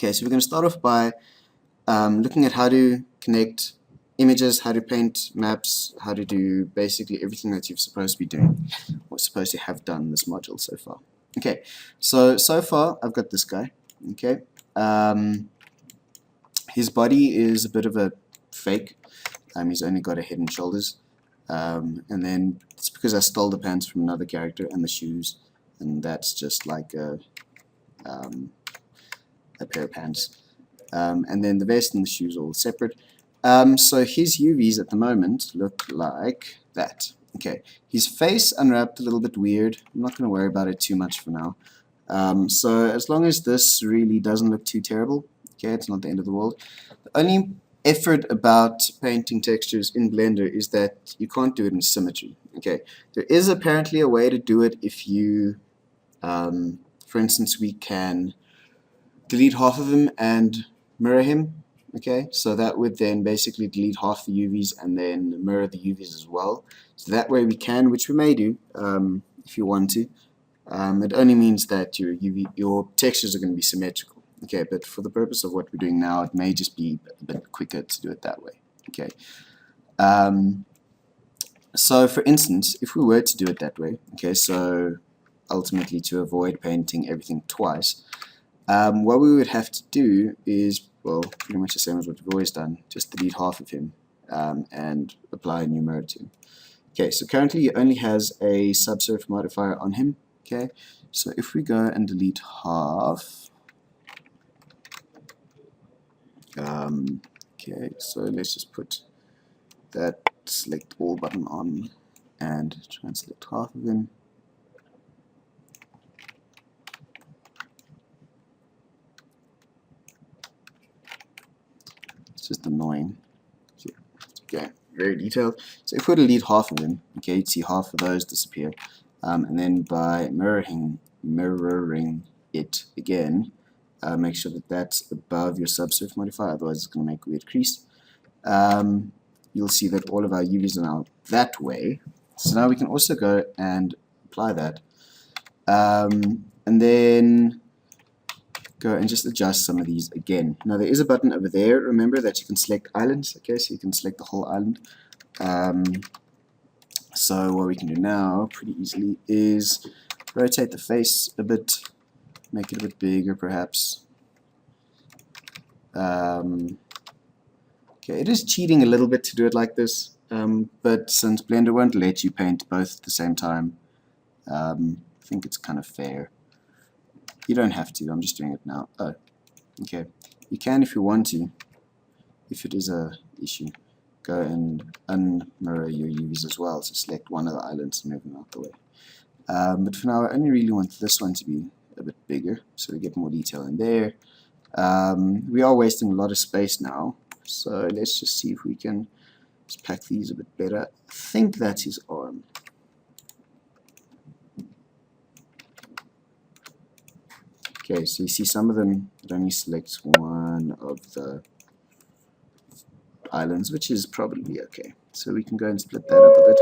Okay, so we're going to start off by looking at how to connect images, how to paint maps, how to do basically everything that you're supposed to be doing, or supposed to have done in this module so far. Okay, so far I've got this guy. Okay, his body is a bit of a fake. He's only got a head and shoulders, and then it's because I stole the pants from another character and the shoes, and that's just like a pair of pants. And then the vest and the shoes all separate. So his UVs at the moment look like that. Okay, his face unwrapped a little bit weird. I'm not going to worry about it too much for now. So as long as this really doesn't look too terrible, okay, it's not the end of the world. The only effort about painting textures in Blender is that you can't do it in symmetry. Okay, there is apparently a way to do it if you, for instance, we can delete half of him and mirror him. Okay, so that would then basically delete half the UVs and then mirror the UVs as well. So that way we can, which we may do if you want to. It only means that your textures are going to be symmetrical. Okay, but for the purpose of what we're doing now, it may just be a bit quicker to do it that way. Okay. So for instance, if we were to do it that way, okay, so ultimately to avoid painting everything twice, what we would have to do is, well, pretty much the same as what we've always done, just delete half of him and apply a new mirror to him. Okay, so currently he only has a subsurf modifier on him. Okay, so if we go and delete half, okay, so let's just put that select all button on and try and select half of him. It's just annoying. Okay, very detailed. So if we delete half of them, okay, you'd see half of those disappear. And then by mirroring it again, make sure that that's above your subsurf modifier, otherwise it's going to make a weird crease. You'll see that all of our UVs are now that way. So now we can also go and apply that. And then go and just adjust some of these again. Now there is a button over there, remember, that you can select islands. Okay, so you can select the whole island. So what we can do now pretty easily is rotate the face a bit, make it a bit bigger perhaps. Okay, it is cheating a little bit to do it like this, but since Blender won't let you paint both at the same time, I think it's kind of fair. You don't have to, I'm just doing it now. Oh, okay. You can if you want to, if it is a issue. Go and unmirror your UVs as well, so select one of the islands and move them out the way. But for now I only really want this one to be a bit bigger, so we get more detail in there. We are wasting a lot of space now, so let's just see if we can just pack these a bit better. I think that's his arm. Okay, so you see some of them, it only selects one of the islands, which is probably okay. So we can go and split that up a bit.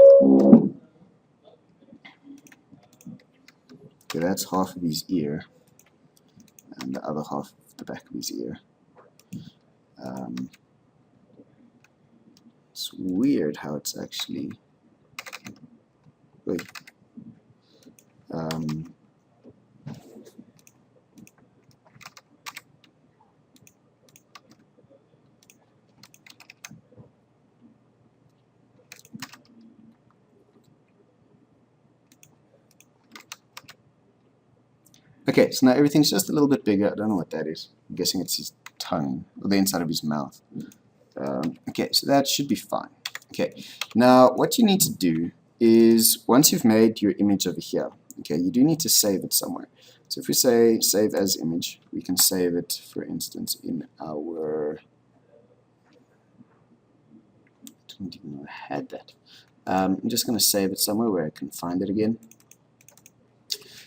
Okay, that's half of his ear, and the other half of the back of his ear. It's weird how it's actually... Wait. Okay, so now everything's just a little bit bigger. I don't know what that is. I'm guessing it's his tongue, or the inside of his mouth. Okay, so that should be fine. Okay, now what you need to do is, once you've made your image over here, okay, you do need to save it somewhere. So if we say save as image, we can save it, for instance, in our... I didn't even know I had that. I'm just going to save it somewhere where I can find it again.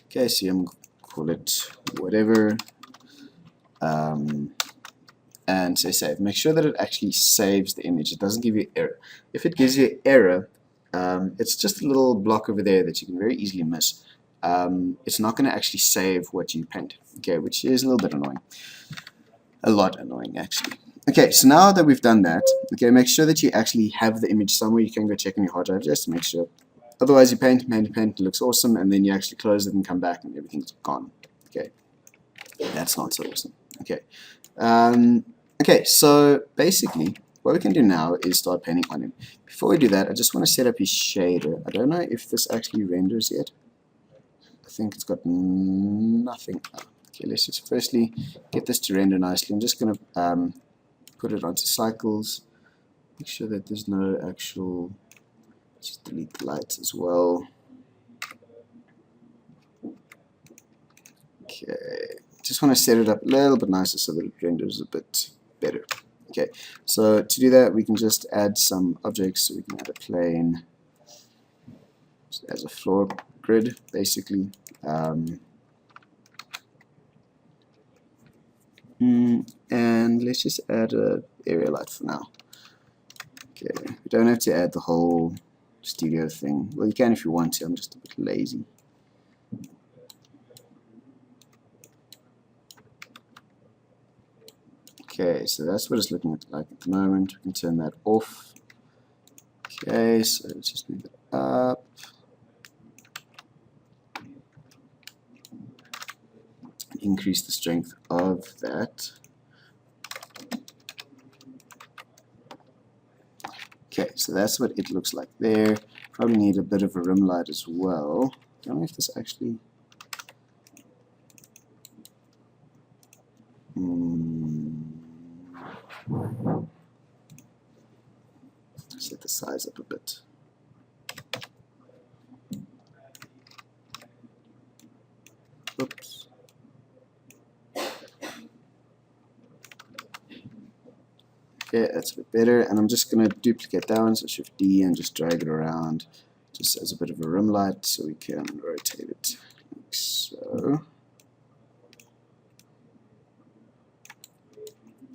Okay, so I'm call it whatever, and say save. Make sure that it actually saves the image. It doesn't give you error. If it gives you an error, it's just a little block over there that you can very easily miss. It's not going to actually save what you painted, okay, which is a little bit annoying. a lot annoying actually. Okay, so now that we've done that, okay, make sure that you actually have the image somewhere. You can go check on your hard drive just to make sure. Otherwise, you paint, it looks awesome, and then you actually close it and come back and everything's gone. Okay, that's not so awesome. Okay, okay, so basically, what we can do now is start painting on him. Before we do that, I just want to set up his shader. I don't know if this actually renders yet. I think it's got nothing. Okay, let's just firstly get this to render nicely. I'm just going to put it onto cycles. Make sure that there's no actual. Just delete the lights as well. Okay, just want to set it up a little bit nicer so that it renders a bit better. Okay, so to do that, we can just add some objects. So we can add a plane just as a floor grid, basically. And let's just add a area light for now. Okay, we don't have to add the whole studio thing. Well, you can if you want to. I'm just a bit lazy. Okay, so that's what it's looking like at the moment. We can turn that off. Okay, so let's just move it up. Increase the strength of that. Okay, so that's what it looks like there. Probably need a bit of a rim light as well. Don't know if this actually. Set the size up a bit. Oops. Okay, that's a bit better, and I'm just going to duplicate that one, so Shift D and just drag it around just as a bit of a rim light so we can rotate it like so.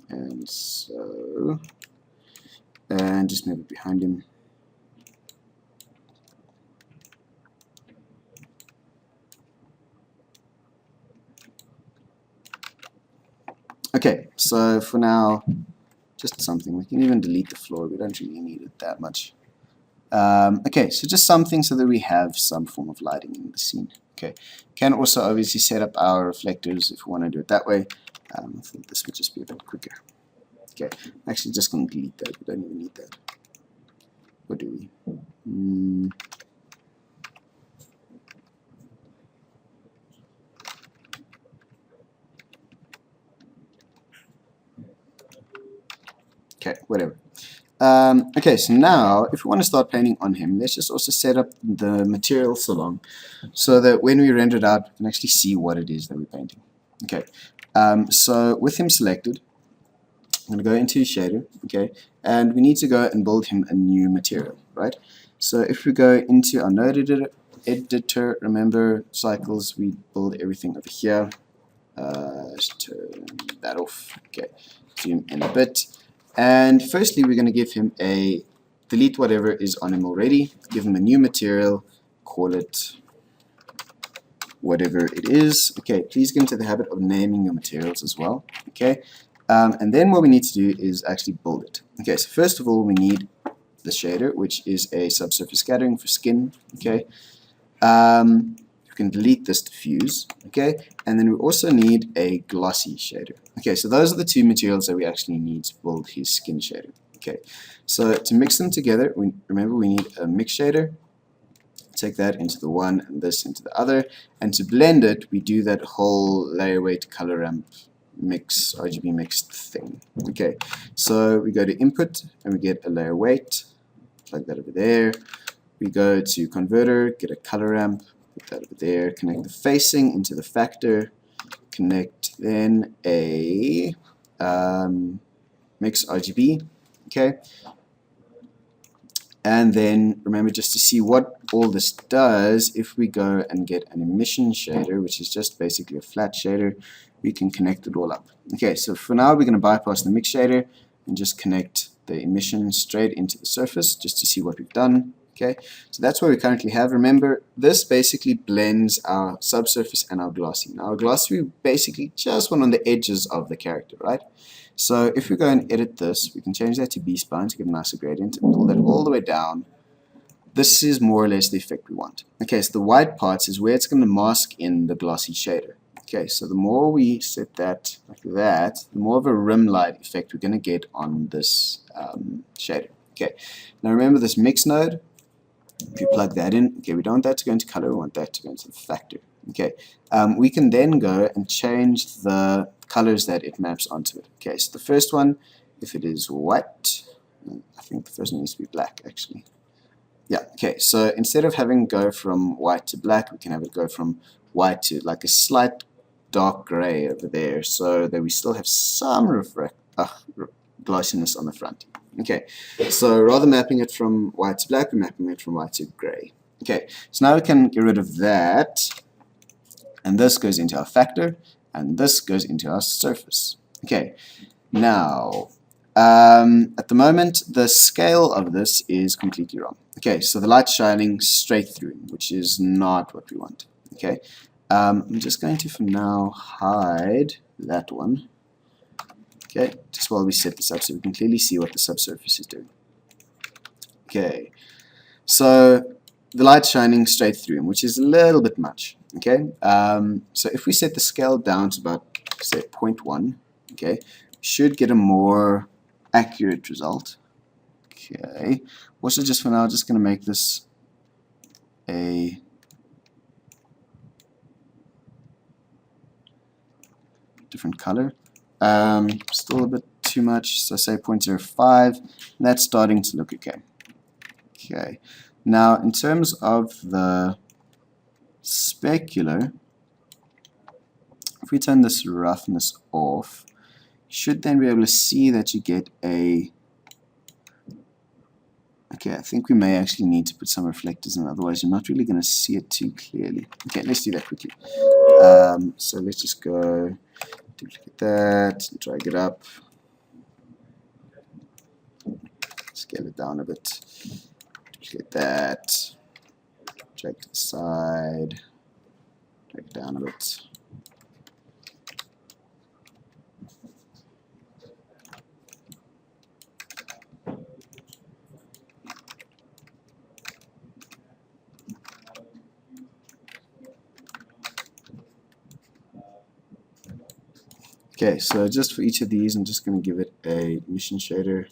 And so. And just move it behind him. Okay, so for now, just something. We can even delete the floor. We don't really need it that much. Okay, so just something so that we have some form of lighting in the scene. Okay, can also obviously set up our reflectors if we want to do it that way. I think this would just be a bit quicker. Okay, actually just going to delete that. We don't even need that. What do we? Okay, whatever. Okay, so now if we want to start painting on him, let's just also set up the material salon so that when we render it out, we can actually see what it is that we're painting. Okay, so with him selected, I'm going to go into his shader, okay, and we need to go and build him a new material, right? So if we go into our node editor, remember cycles, we build everything over here. Let's turn that off. Okay, zoom in a bit. And firstly, we're going to give him a delete whatever is on him already, give him a new material, call it whatever it is. Okay, please get into the habit of naming your materials as well. Okay, and then what we need to do is actually build it. Okay, so first of all, we need the shader, which is a subsurface scattering for skin. Okay, you can delete this diffuse. Okay, and then we also need a glossy shader. Okay, so those are the two materials that we actually need to build his skin shader. Okay, so to mix them together, remember we need a mix shader. Take that into the one and this into the other, and to blend it, we do that whole layer weight color ramp mix RGB mixed thing. Okay, so we go to input and we get a layer weight, plug that over there. We go to converter, get a color ramp, put that over there, connect the facing into the factor, connect then a mix RGB. Okay, and then remember, just to see what all this does, if we go and get an emission shader, which is just basically a flat shader, we can connect it all up. Okay, so for now we're going to bypass the mix shader and just connect the emission straight into the surface just to see what we've done. Okay, so that's what we currently have. Remember, this basically blends our subsurface and our glossy. Now, our glossy, we basically just want on the edges of the character, right? So if we go and edit this, we can change that to B-spline to get a nicer gradient and pull that all the way down. This is more or less the effect we want. Okay, so the white parts is where it's going to mask in the glossy shader. Okay, so the more we set that like that, the more of a rim light effect we're going to get on this shader. Okay, now remember this mix node. If you plug that in, okay, we don't want that to go into color, we want that to go into the factor. Okay, we can then go and change the colors that it maps onto it. Okay, so the first one, if it is white, I think the first one needs to be black actually. Yeah, okay, so instead of having go from white to black, we can have it go from white to like a slight dark gray over there, so that we still have some glossiness on the front. Okay, so rather mapping it from white to black, we're mapping it from white to gray. Okay, so now we can get rid of that, and this goes into our factor, and this goes into our surface. Okay, now at the moment the scale of this is completely wrong. Okay, so the light's shining straight through, which is not what we want. Okay, I'm just going to for now hide that one. Okay, just while we set this up so we can clearly see what the subsurface is doing. Okay, so the light's shining straight through him, which is a little bit much. Okay, so if we set the scale down to about, say, 0.1, okay, we should get a more accurate result. Okay, also just for now, just going to make this a different color. Still a bit too much, so say 0.05, and that's starting to look okay. Okay, now in terms of the specular, if we turn this roughness off, you should then be able to see that you get a, okay, I think we may actually need to put some reflectors in, otherwise you're not really going to see it too clearly. Okay, let's do that quickly. So let's just go duplicate that, drag it up, scale it down a bit, duplicate that, drag it to the side, drag it down a bit. Okay, so just for each of these, I'm just going to give it a emission shader.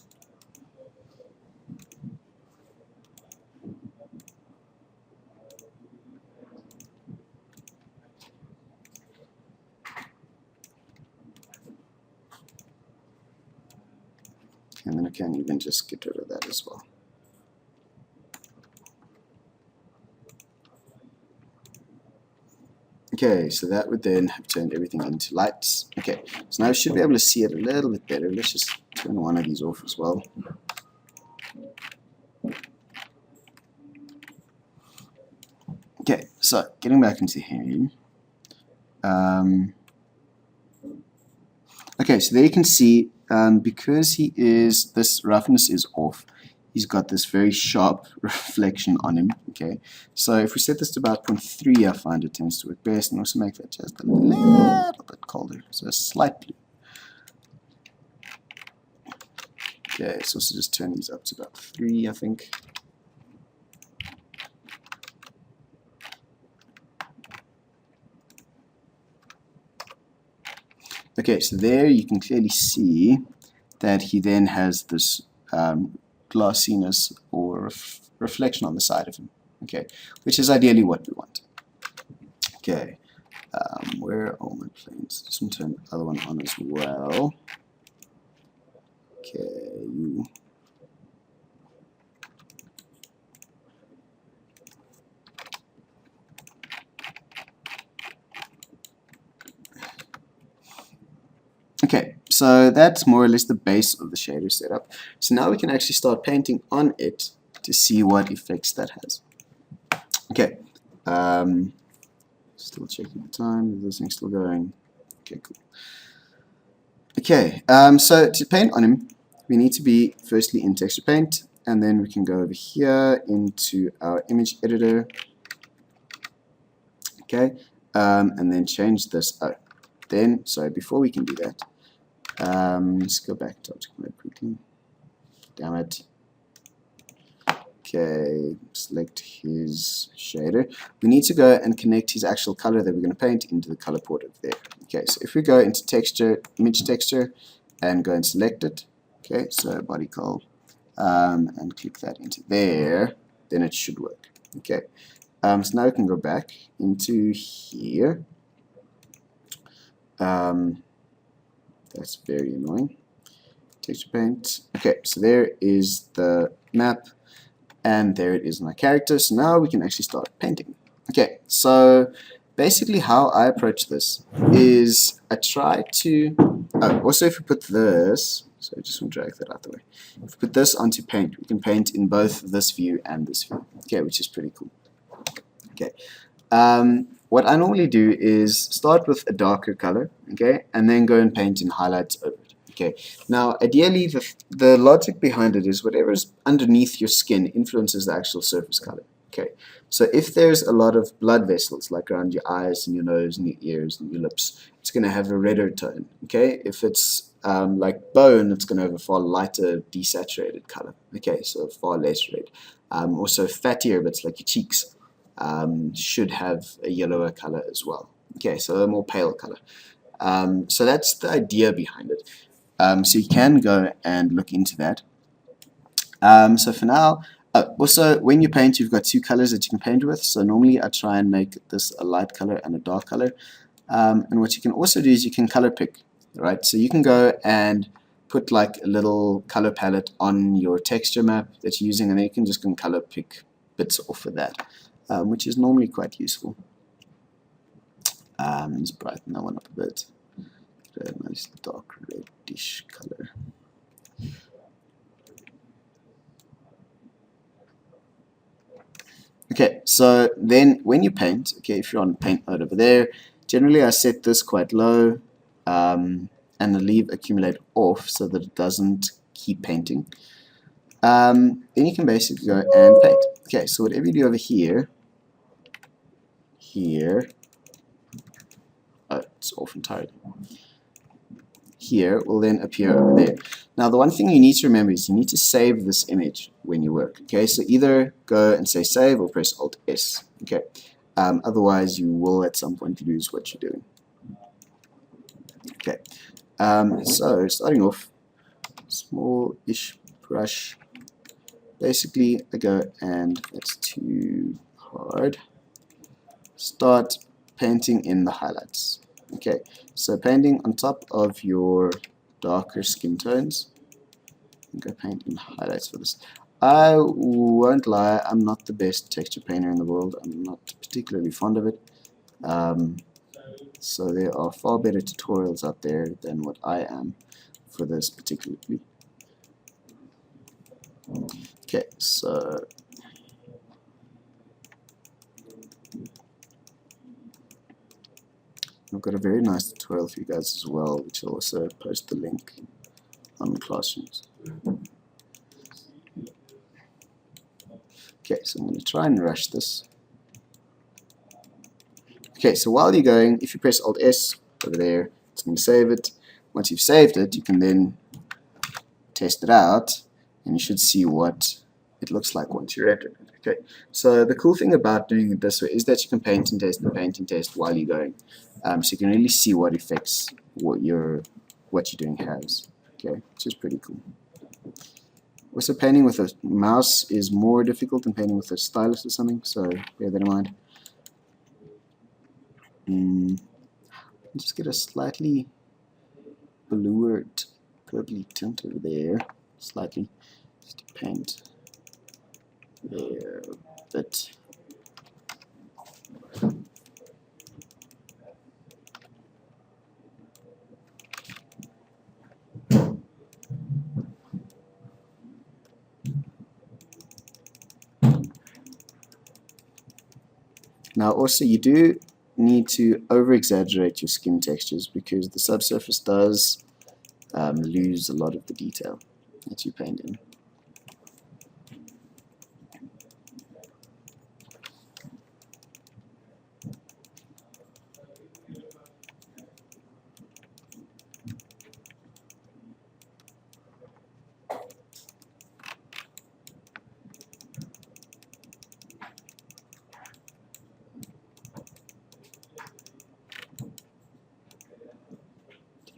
And then I can even just get rid of that as well. Okay, so that would then have turned everything into lights. Okay, so now I should be able to see it a little bit better. Let's just turn one of these off as well. Okay, so getting back into here. Okay, so there you can see, because this roughness is off, he's got this very sharp reflection on him. Okay, so if we set this to about 0.3, I find it tends to work best, and also make that just a little bit colder, so a slight blue. Okay, let's also just turn these up to about 3, I think. Okay, so there you can clearly see that he then has this glossiness or reflection on the side of him. Okay, which is ideally what we want. Okay, where are all my planes? Just want to turn the other one on as well. Okay, okay, so that's more or less the base of the shader setup. So now we can actually start painting on it to see what effects that has. Okay, still checking the time, is this thing still going? Okay, cool. Okay, so to paint on him, we need to be firstly in texture paint, and then we can go over here into our image editor, okay, and then change this. Oh, then, sorry, before we can do that, let's go back to object mode quickly. Damn it. Okay, select his shader. We need to go and connect his actual color that we're going to paint into the color port over there. Okay, so if we go into texture, image texture, and go and select it, okay, so body color, and click that into there, then it should work. Okay, so now we can go back into here. That's very annoying. Texture paint. Okay, so there is the map. And there it is my character. So now we can actually start painting. Okay, so basically how I approach this is I try to... Oh, also if we put this... So I just want to drag that out the way. If we put this onto paint, we can paint in both this view and this view. Okay, which is pretty cool. Okay. What I normally do is start with a darker color, okay, and then go and paint in highlights over it. Okay, now ideally the logic behind it is whatever's underneath your skin influences the actual surface color. Okay, so if there's a lot of blood vessels like around your eyes and your nose and your ears and your lips, it's going to have a redder tone. Okay, if it's like bone, it's going to have a far lighter desaturated color. Okay, so far less red. Also fattier bits like your cheeks should have a yellower color as well. Okay, so a more pale color. So that's the idea behind it. So you can go and look into that. So for now, also when you paint, you've got two colors that you can paint with. So normally I try and make this a light color and a dark color. And what you can also do is you can color pick, right? So you can go and put like a little color palette on your texture map that you're using, and then you can just go and color pick bits off of that, which is normally quite useful. Let's brighten that one up a bit. Get a nice dark reddish color. Okay, so then when you paint, okay, if you're on paint mode over there, generally I set this quite low and I leave accumulate off so that it doesn't keep painting. Then you can basically go and paint. Okay, so whatever you do over here, oh, it's off entirely. Here will then appear over there. Now the one thing you need to remember is you need to save this image when you work. Okay, so either go and say save or press Alt S. Okay, otherwise you will at some point lose what you're doing. Okay, so starting off, small-ish brush. Basically, I go and it's too hard. Start painting in the highlights. Okay, so painting on top of your darker skin tones. Go paint in highlights for this. I won't lie, I'm not the best texture painter in the world. I'm not particularly fond of it. So there are far better tutorials out there than what I am for this particularly. Okay, so I've got a very nice tutorial for you guys as well, which I'll also post the link on the Classrooms. Okay, so I'm going to try and rush this. Okay, so while you're going, if you press Alt S over there, it's going to save it. Once you've saved it, you can then test it out, and you should see what it looks like once you're at it. Okay, so the cool thing about doing it this way is that you can paint and test and paint and test while you're going. So you can really see what effects what you're doing has. Okay, which is pretty cool. Also, painting with a mouse is more difficult than painting with a stylus or something, so bear that in mind. Just get a slightly bluer, purpley tint over there, slightly, just to paint there a bit. Now also you do need to over-exaggerate your skin textures because the subsurface does lose a lot of the detail that you paint in.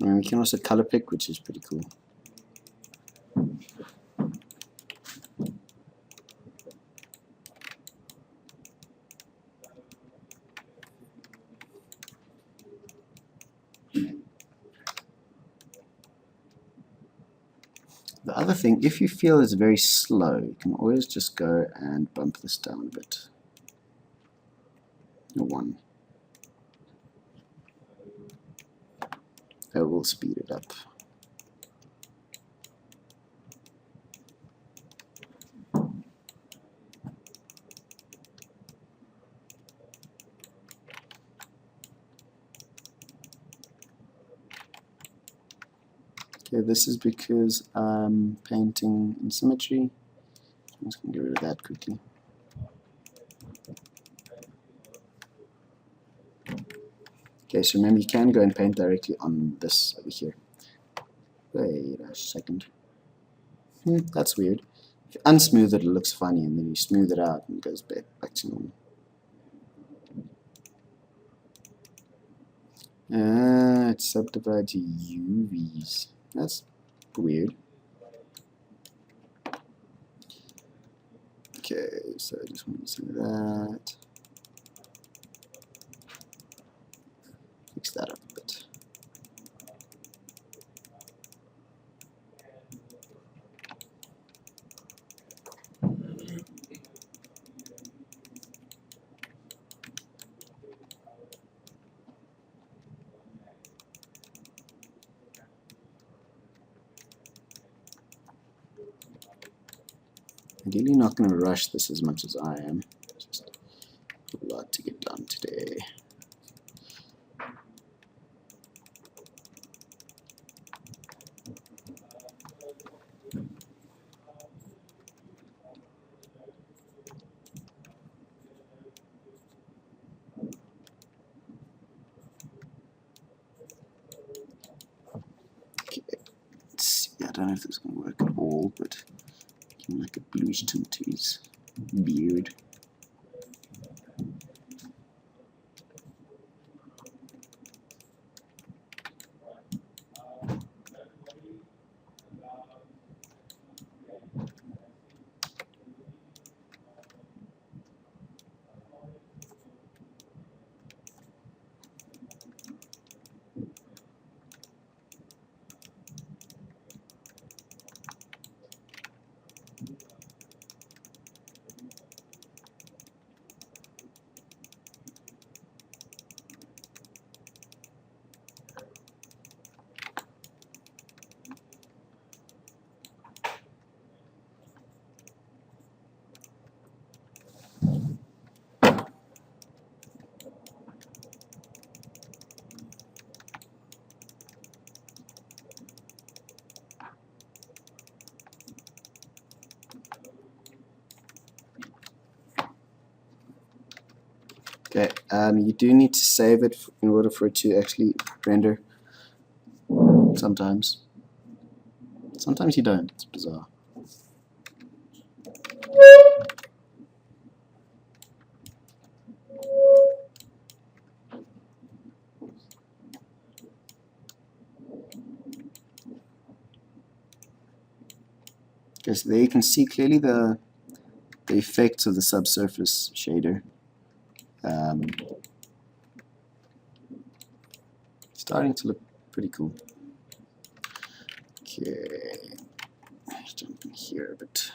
And we can also color pick, which is pretty cool. The other thing, if you feel it's very slow, you can always just go and bump this down a bit. 1. That will speed it up. Okay, this is because I'm painting in symmetry. I'm just going to get rid of that quickly. Okay, so remember you can go and paint directly on this over here. Wait a second. That's weird. If you unsmooth it, it looks funny, and then you smooth it out and it goes back to normal. It subdivides UVs. That's weird. Okay, so I just want to see that. Fix that up a bit. Ideally not going to rush this as much as I am. Just a lot to get done today. Okay, let's see. I don't know if this is going to work at all, but like a bluish tint to his beard. Okay, you do need to save it in order for it to actually render. Sometimes. Sometimes you don't. It's bizarre. Okay, so there you can see clearly the effects of the subsurface shader. Starting to look pretty cool. Okay, let's jump in here a bit.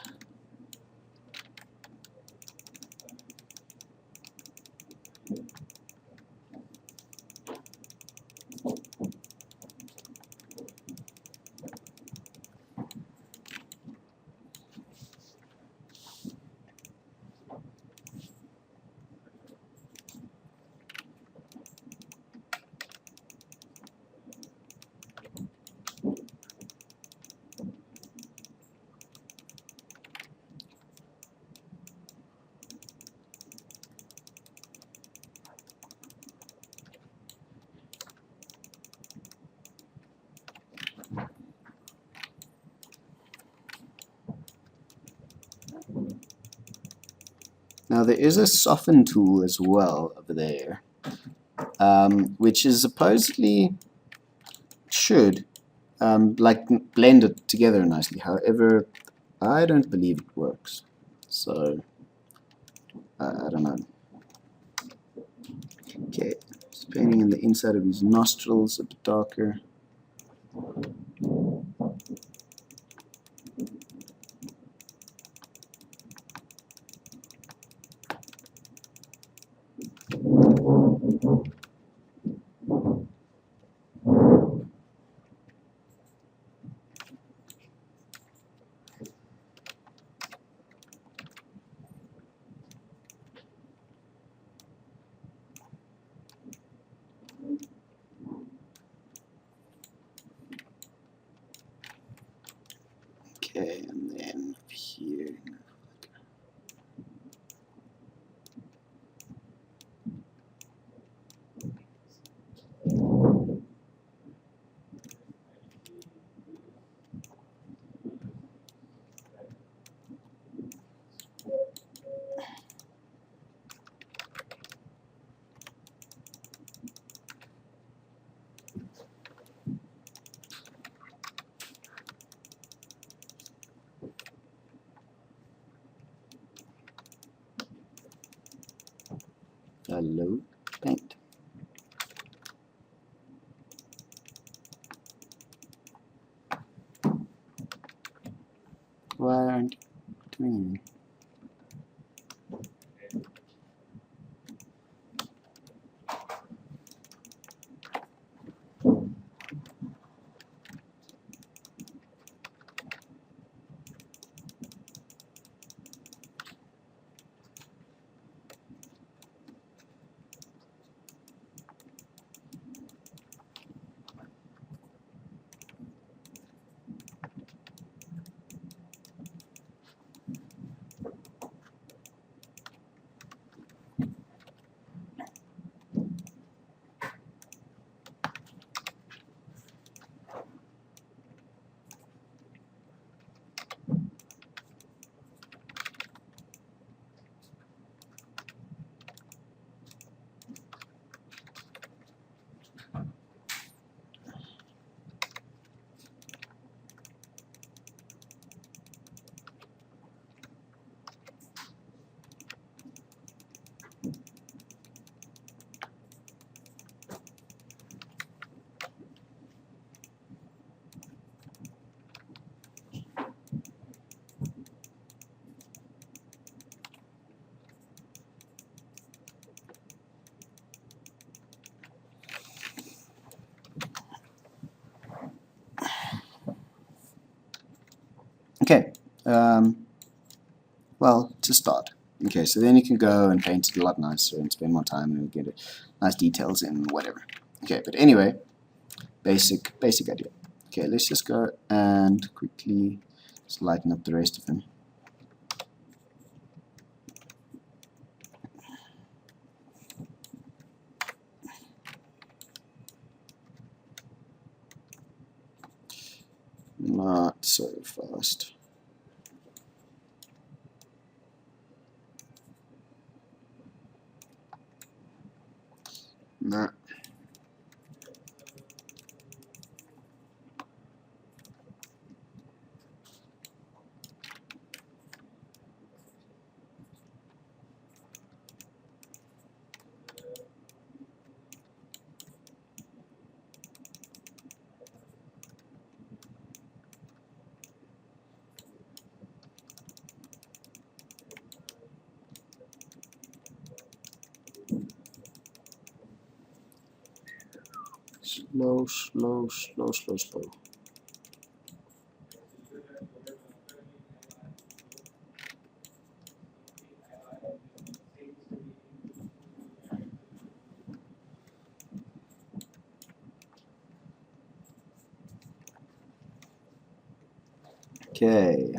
Now there is a soften tool as well over there, which is supposedly should like blend it together nicely. However, I don't believe it works. So I don't know. Okay, just painting in the inside of his nostrils a bit darker. Okay, and then here. Hello, paint. Why aren't you doing it? Okay, well, to start. Okay, so then you can go and paint it a lot nicer and spend more time and get nice details in whatever. Okay, but anyway, basic idea. Okay, let's just go and quickly just lighten up the rest of him. Not so fast. Nah. Slow, slow, slow, slow, slow. Okay.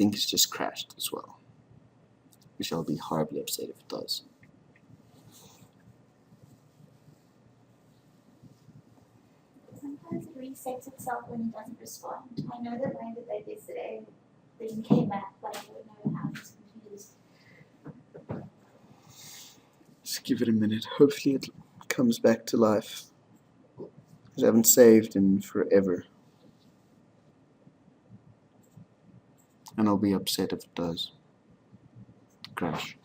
think it's just crashed as well, which I'll be horribly upset if it does. Sometimes it resets itself when it doesn't respond. I know that when I did that yesterday, the thing came back, but I don't know how it's confused. Just give it a minute. Hopefully it comes back to life, because I haven't saved in forever. And I'll be upset if it does crash.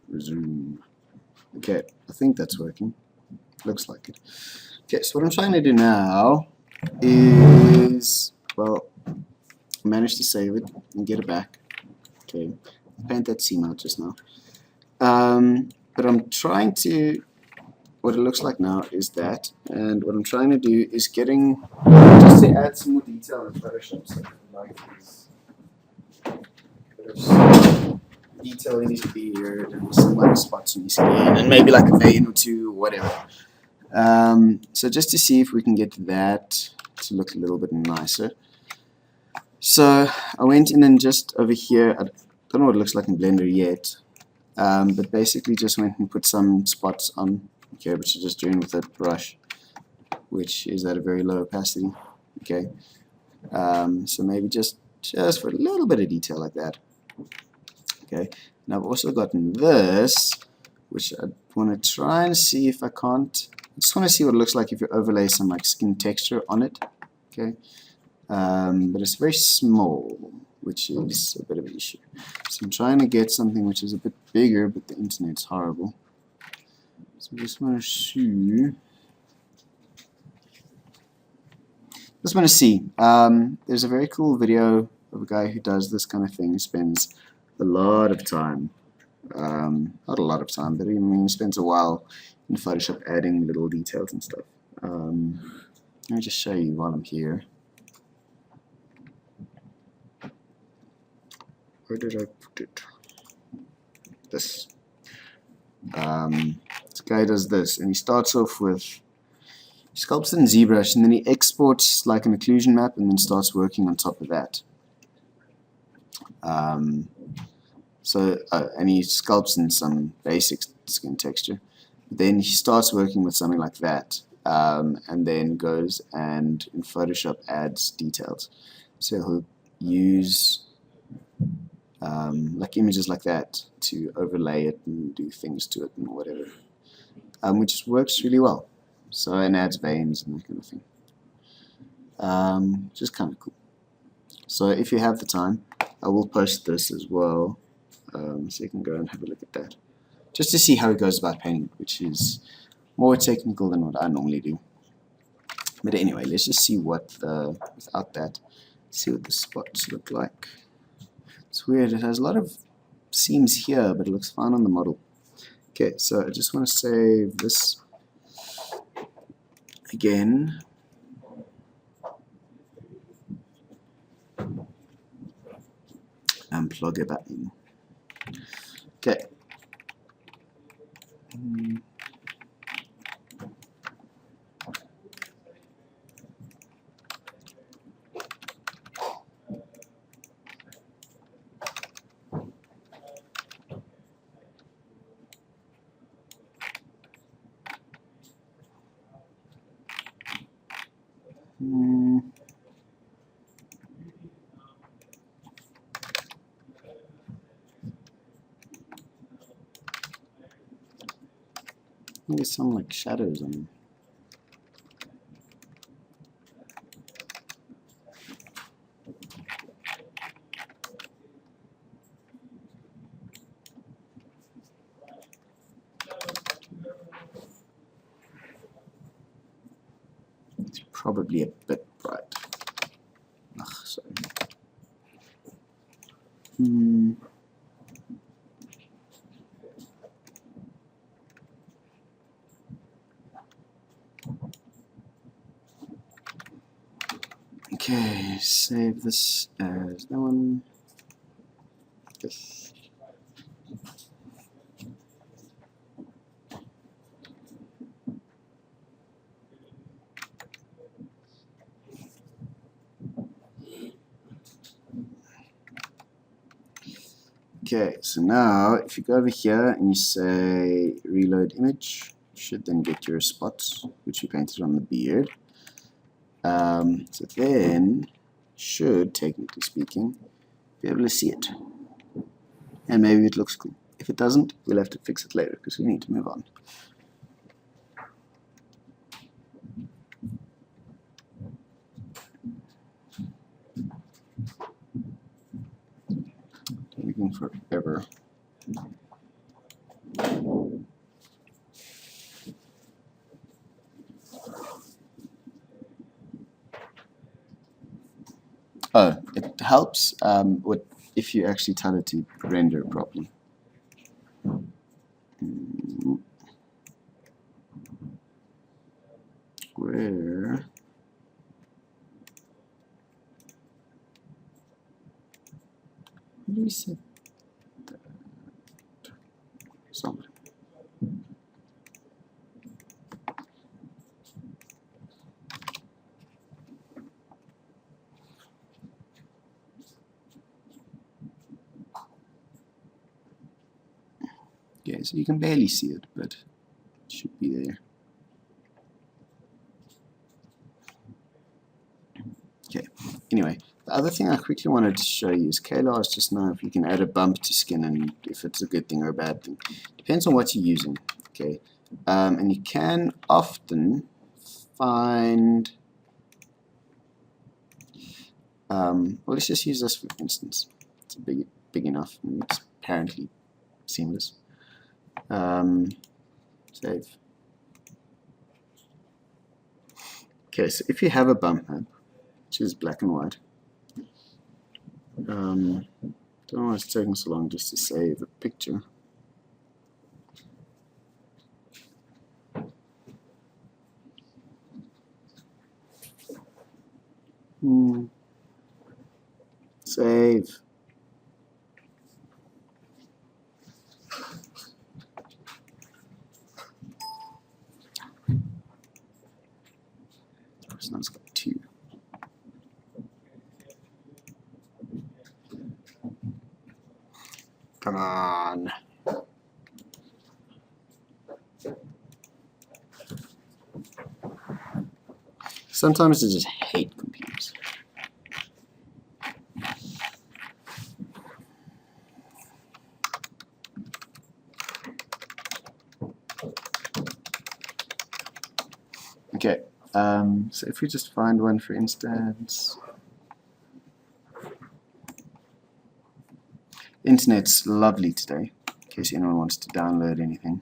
Resume. Okay, I think that's working. Looks like it. Okay, so what I'm trying to do now is, well, manage to save it and get it back. Okay, paint that seam out just now. But I'm trying to, what it looks like now is that, and what I'm trying to do is getting, just to add some more detail in Photoshop, so like this bit of detail in his beard and some like spots on his skin, and maybe like a vein or two, whatever. So just to see if we can get that to look a little bit nicer. So I went in and just over here, I don't know what it looks like in Blender yet, but basically just went and put some spots on here, which is just doing with a brush, which is at a very low opacity. Okay, so maybe just for a little bit of detail like that. Okay, and I've also gotten this, which I want to try and see if I can't. I just want to see what it looks like if you overlay some like skin texture on it. Okay, but it's very small, which is a bit of an issue. So I'm trying to get something which is a bit bigger, but the internet's horrible. So I just want to see. There's a very cool video of a guy who does this kind of thing. He spends a lot of time, not a lot of time, but he spends a while in Photoshop adding little details and stuff. Let me just show you while I'm here. Where did I put it? This. This guy does this, and he starts off with, he sculpts in ZBrush, and then he exports like an occlusion map, and then starts working on top of that. And he sculpts in some basic skin texture. Then he starts working with something like that, and then goes and in Photoshop adds details. So he'll use like images like that to overlay it and do things to it and whatever, which works really well. So, and adds veins and that kind of thing. Just kind of cool. So if you have the time, I will post this as well, so you can go and have a look at that, just to see how he goes about painting, which is more technical than what I normally do. But anyway, let's just see what without that, see what the spots look like. It's weird, it has a lot of seams here, but it looks fine on the model. Okay, so I just want to save this again. And plug it back in. Okay. There's some like shadows on them. It's probably a bit bright. Ugh, sorry. Okay. Okay, save this as that one. Yes. Okay, so now if you go over here and you say reload image, you should then get your spots, which you painted on the beard. So then, should, technically speaking, be able to see it. And maybe it looks cool. If it doesn't, we'll have to fix it later because we need to move on. Taking forever. Oh, it helps if you actually tell it to render properly. Where? Where do we set that? Somewhere. Okay, so you can barely see it, but it should be there. Okay, anyway, the other thing I quickly wanted to show you is Klar is just now if you can add a bump to skin and if it's a good thing or a bad thing. Depends on what you're using, okay? And you can often find, well, let's just use this for instance. It's big enough and it's apparently seamless. Save. Okay, so if you have a bump map, which is black and white, don't know why it's taking so long just to save a picture. Save. So now it's got 2. Come on. Sometimes I just hate computers. Okay, so if we just find one for instance. Internet's lovely today, in case anyone wants to download anything.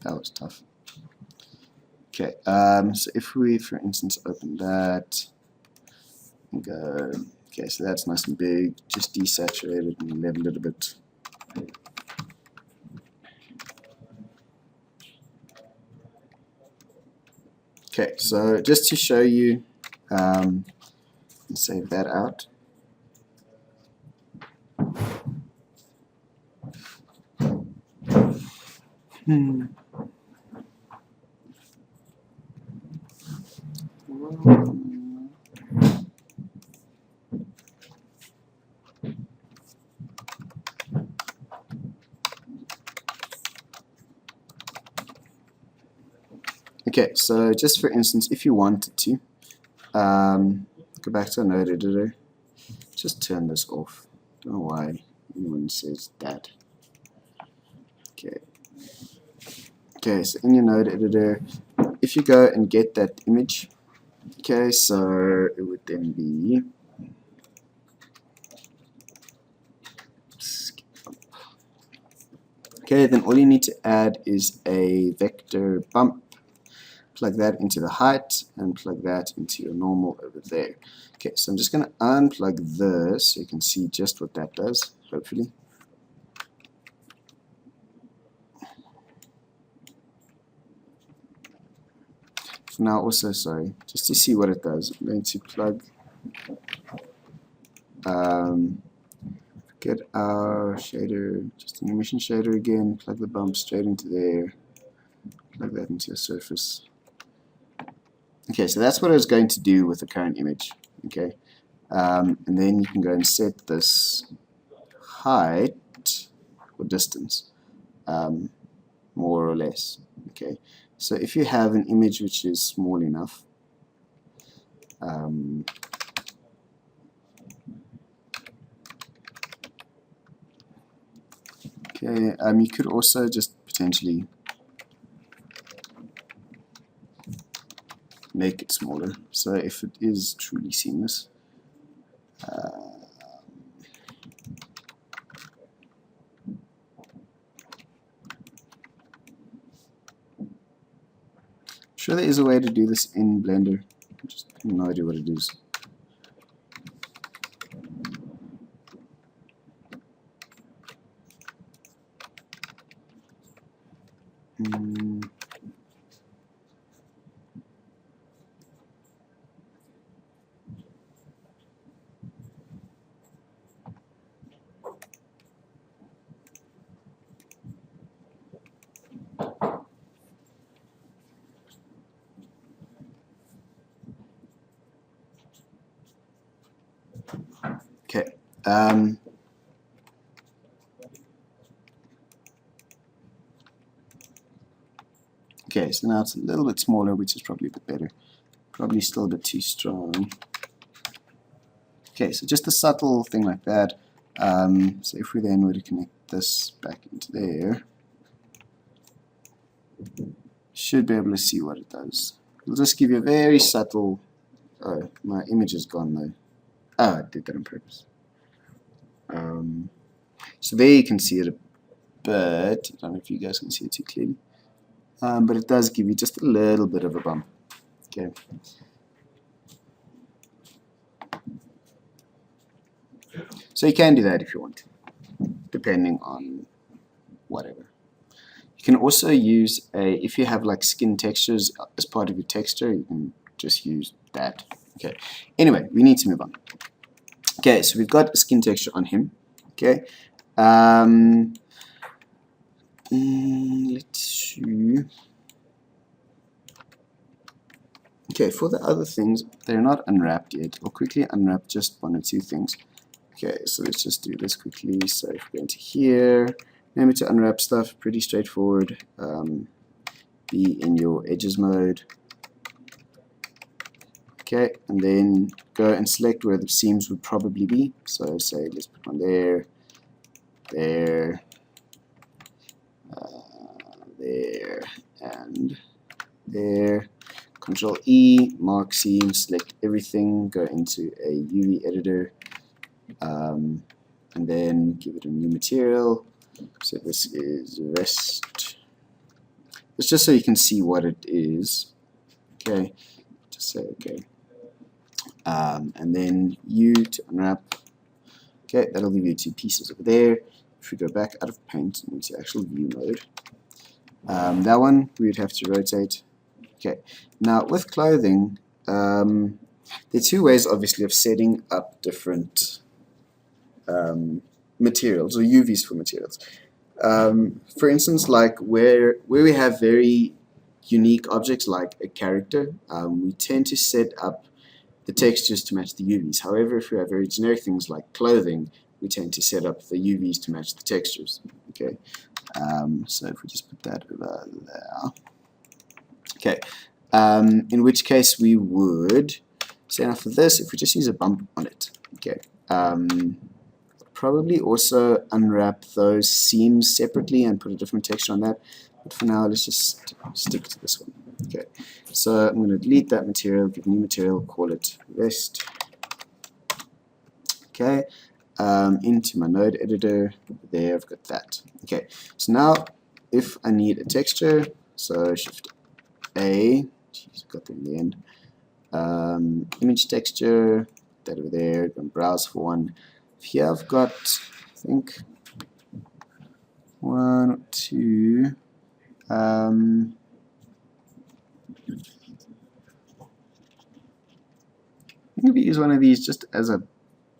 That was tough. Okay, so if we, for instance, open that and go, okay, so that's nice and big, just desaturate it and level it a bit. Okay, so just to show you, save that out. Okay, so just for instance, if you wanted to, go back to a node editor, just turn this off. Don't know why anyone says that. Okay. Okay, so in your node editor, if you go and get that image, okay, so it would then be okay, then all you need to add is a vector bump plug that into the height, and plug that into your normal over there. Okay, so I'm just going to unplug this so you can see just what that does, hopefully. For now, also, sorry, just to see what it does, I'm going to plug, get our shader, just an emission shader again, plug the bump straight into there, plug that into your surface. Okay, so that's what I was going to do with the current image. Okay, and then you can go and set this height or distance, more or less. Okay, so if you have an image which is small enough, you could also just potentially make it smaller, so if it is truly seamless. Sure, there is a way to do this in Blender. I just have no idea what it is. Okay. Okay, so now it's a little bit smaller, which is probably a bit better. Probably still a bit too strong. Okay, so just a subtle thing like that. So if we then were to connect this back into there, should be able to see what it does. It'll just give you a very subtle. Oh, my image is gone though. Oh, I did that on purpose. So there you can see it a bit. I don't know if you guys can see it too clearly. But it does give you just a little bit of a bump. Okay. So you can do that if you want to, depending on whatever. You can also use if you have like skin textures as part of your texture, you can just use that. Okay. Anyway, we need to move on. Okay, so we've got a skin texture on him. Okay. Let's see. Okay, for the other things, they're not unwrapped yet. I'll quickly unwrap just one or two things. Okay, so let's just do this quickly. So if we go into here, remember to unwrap stuff, pretty straightforward. Be in your edges mode. Okay, and then go and select where the seams would probably be. So say let's put one there, there, there, and there. Control E, mark seam, select everything, go into a UV editor, and then give it a new material. So this is rest. It's just so you can see what it is. Okay, just say okay. And then U to unwrap. Okay, that'll give you two pieces over there. If we go back out of paint into actual view mode, that one we would have to rotate. Okay, now with clothing, there are two ways obviously of setting up different materials or UVs for materials. For instance, like where we have very unique objects like a character, we tend to set up the textures to match the UVs. However, if we have very generic things like clothing, we tend to set up the UVs to match the textures. Okay, so if we just put that over there. Okay, in which case we would say now for this, if we just use a bump on it. Okay, probably also unwrap those seams separately and put a different texture on that. But for now, let's just stick to this one. Okay, so I'm going to delete that material, give a new material, call it rest. Okay, into my node editor, there I've got that. Okay, so now if I need a texture, so Shift A, Jeez, got there in the end. Image texture, that over there, go and browse for one. Here I've got, I think, 1 or 2. Maybe use one of these just as a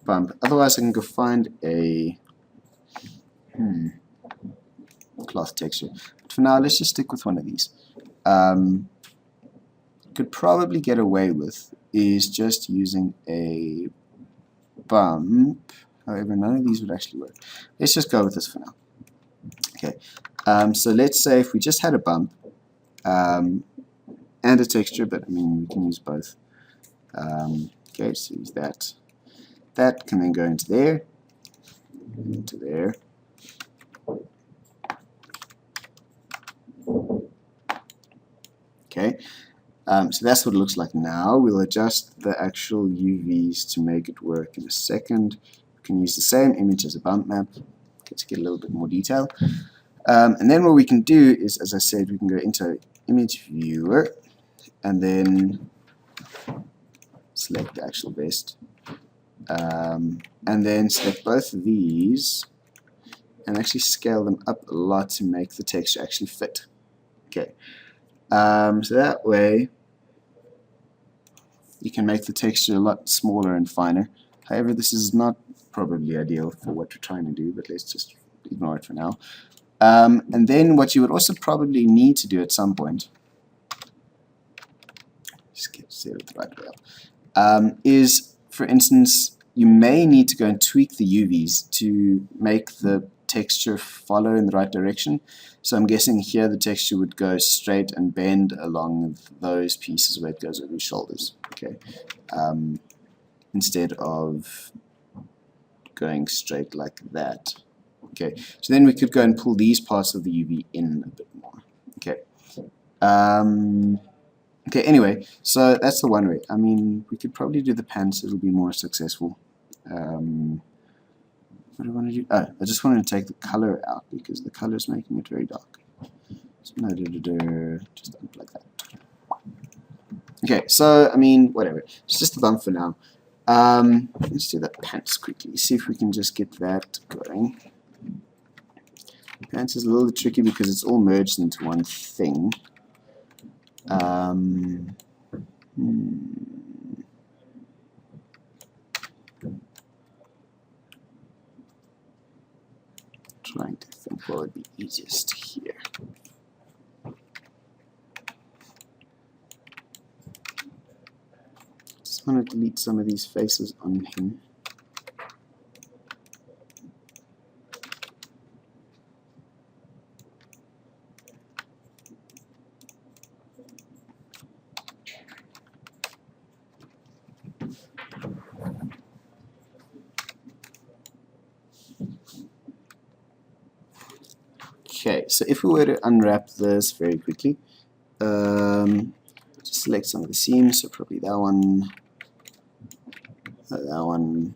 bump. Otherwise, I can go find a cloth texture. But for now, let's just stick with one of these. Could probably get away with is just using a bump. However, none of these would actually work. Let's just go with this for now. Okay. So let's say if we just had a bump and a texture, but I mean we can use both. Okay, so use that. That can then go into there, into there. Okay, so that's what it looks like now. We'll adjust the actual UVs to make it work in a second. We can use the same image as a bump map to get a little bit more detail. And then what we can do is, as I said, we can go into image viewer and then select the actual best. And then select both of these and actually scale them up a lot to make the texture actually fit. Okay, so that way you can make the texture a lot smaller and finer. However, this is not probably ideal for what we're trying to do, but let's just ignore it for now. And then what you would also probably need to do at some point, just get set it the right way up, is, for instance, you may need to go and tweak the UVs to make the texture follow in the right direction. So I'm guessing here the texture would go straight and bend along those pieces where it goes over your shoulders. Okay, instead of going straight like that. Okay, so then we could go and pull these parts of the UV in a bit more. Okay. Okay, anyway, so that's the one way. I mean, we could probably do the pants, it'll be more successful. What do I want to do? Oh, I just wanted to take the color out because the color is making it very dark. So, just unplug that. Okay, so, I mean, whatever. It's just a bump for now. Let's do that pants quickly. See if we can just get that going. Pants is a little bit tricky because it's all merged into one thing. Trying to think what would be easiest here. Just want to delete some of these faces on him. Okay, so if we were to unwrap this very quickly, just select some of the seams, so probably that one,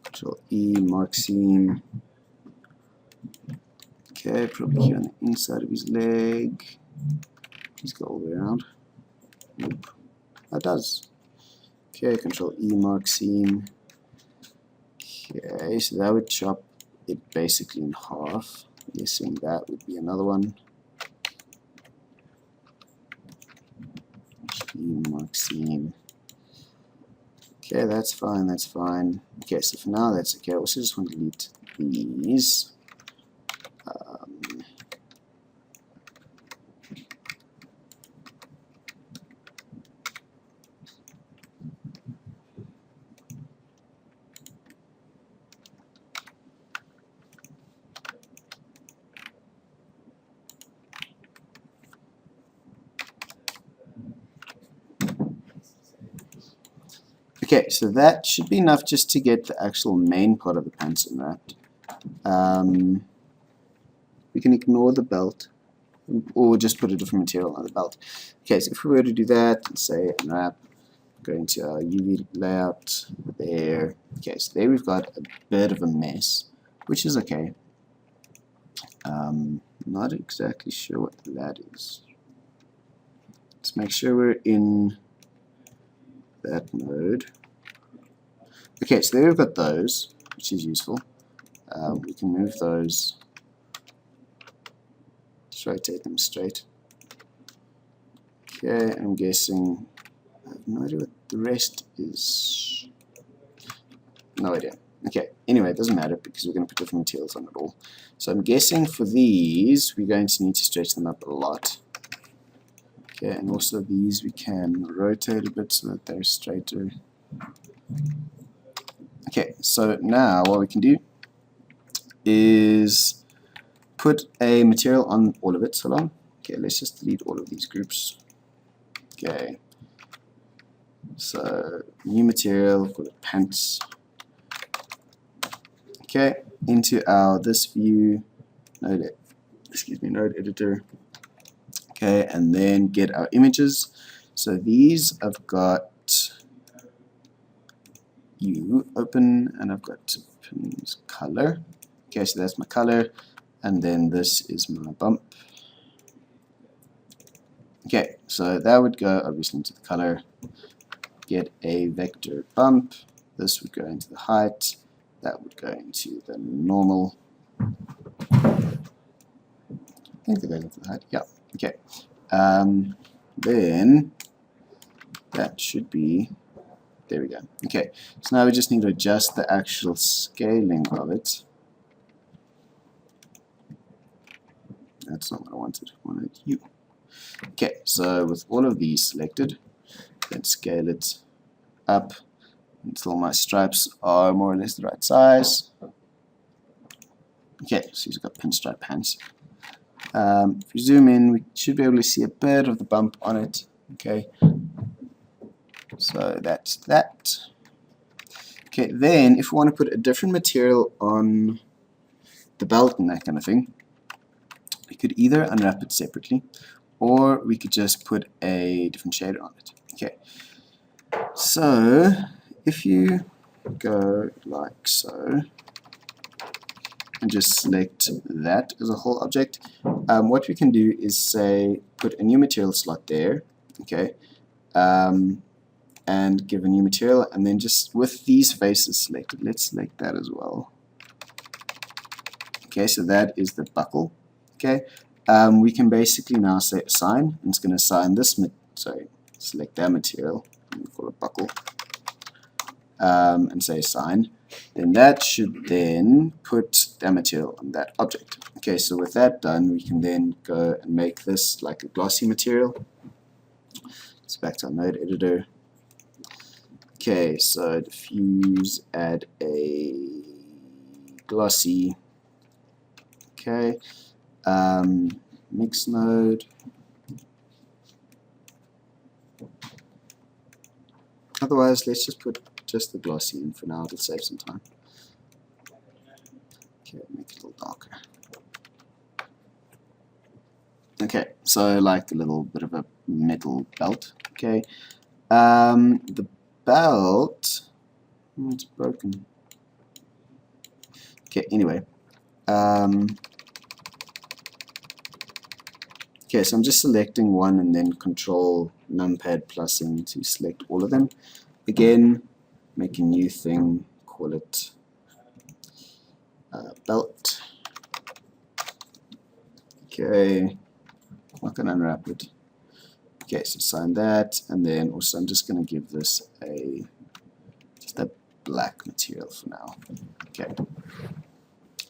Control E, mark seam. Okay, probably here on the inside of his leg. Please go all the way around. Nope, that does. Okay, Control E, mark seam. Okay, so that would chop it basically in half. Guessing that would be another one. Mark seam. Okay, that's fine, that's fine. Okay, so for now that's okay. I also just want to delete these. Okay, so that should be enough just to get the actual main part of the pants unwrapped. We can ignore the belt, or just put a different material on the belt. Okay, so if we were to do that, and say unwrap, go into our UV layout there. Okay, so there we've got a bit of a mess, which is okay. Not exactly sure what that is. Let's make sure we're in that mode. Okay, so there we've got those, which is useful. We can move those, just rotate them straight. Okay, I'm guessing, I have no idea what the rest is. No idea. Okay, anyway, it doesn't matter because we're going to put different materials on it all. So I'm guessing for these, we're going to need to stretch them up a lot. Okay, and also these we can rotate a bit so that they're straighter. Okay, so now what we can do is put a material on all of it. So long. Okay, let's just delete all of these groups. Okay, so new material, call it pants. Okay, into our this view node, node editor. Okay, and then get our images. So these I've got open, and I've got color. Okay, so that's my color, and then this is my bump. Okay, so that would go obviously into the color. Get a vector bump. This would go into the height. That would go into the normal. I think that goes into the height. Yeah. Okay. Then that should be. There we go. Okay. So now we just need to adjust the actual scaling of it. That's not what I wanted. I wanted U. Okay. So with all of these selected, let's scale it up until my stripes are more or less the right size. Okay, so he's got pinstripe pants. If we zoom in, we should be able to see a bit of the bump on it. Okay, so that's that. Okay, then if we want to put a different material on the belt and that kind of thing, we could either unwrap it separately, or we could just put a different shader on it. Okay, so if you go like so and just select that as a whole object, what we can do is say put a new material slot there, okay, and give a new material, and then just with these faces selected, let's select that as well. Okay, so that is the buckle. Okay, we can basically now say assign, and it's going to assign this, select that material, and call it buckle. And say assign, then that should then put that material on that object. Okay, so with that done, we can then go and make this like a glossy material. It's back to our node editor. Okay, so diffuse, add a glossy. Okay, mix node. Otherwise, let's just put just the glossy in for now, it'll save some time. Okay, make it a little darker. Okay, so like a little bit of a metal belt. Okay, the belt, it's broken. Okay, anyway. Okay, so I'm just selecting one and then control numpad plus in to select all of them. Again, make a new thing, call it belt. Okay, not going to unwrap it. Okay, so assign that, and then also I'm just going to give this just a black material for now. Okay,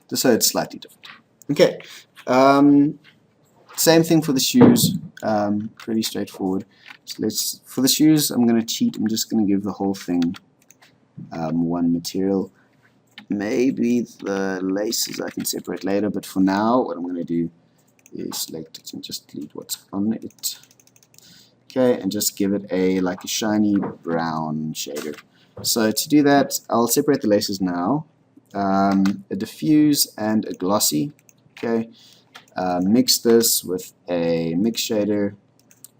just so it's slightly different. Okay, same thing for the shoes. Pretty straightforward. So for the shoes, I'm going to cheat. I'm just going to give the whole thing one material. Maybe the laces I can separate later, but for now, what I'm going to do is select it and just delete what's on it. Okay, and just give it like a shiny brown shader. So to do that, I'll separate the laces now. A diffuse and a glossy. Okay, mix this with a mix shader.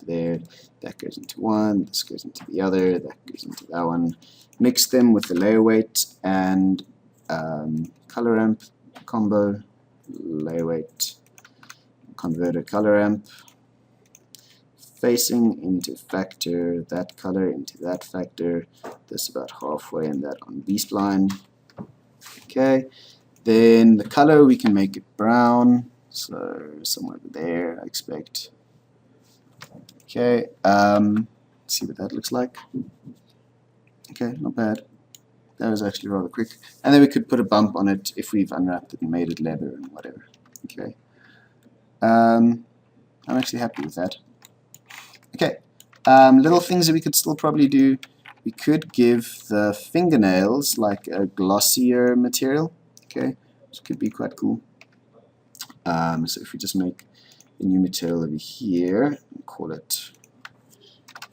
There, that goes into one, this goes into the other, that goes into that one. Mix them with the layer weight and color ramp combo, layer weight, converter color ramp. facing into factor, that color into that factor, this about halfway and that on B-spline. Okay, then the color we can make it brown, so somewhere over there I expect. Okay, see what that looks like. Okay, not bad. That was actually rather quick. And then we could put a bump on it if we've unwrapped it and made it leather and whatever. Okay. I'm actually happy with that. Okay. Little things that we could still probably do. We could give the fingernails like a glossier material. Okay, which could be quite cool. So if we just make a new material over here and call it